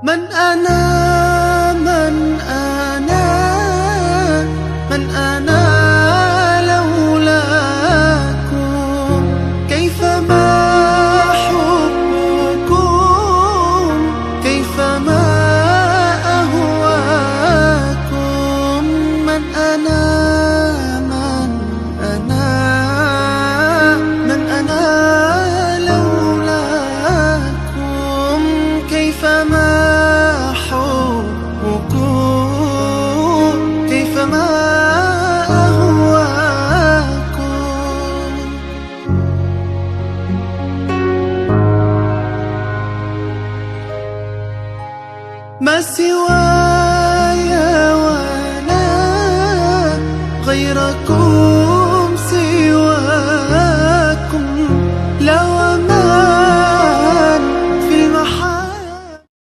من أنا من أنا من أنا لولاكم؟ كيفما حبكم، كيفما أهواكم. من أنا من أنا من أنا لولاكم؟ كيفما كيفما أهواكم. ما سوى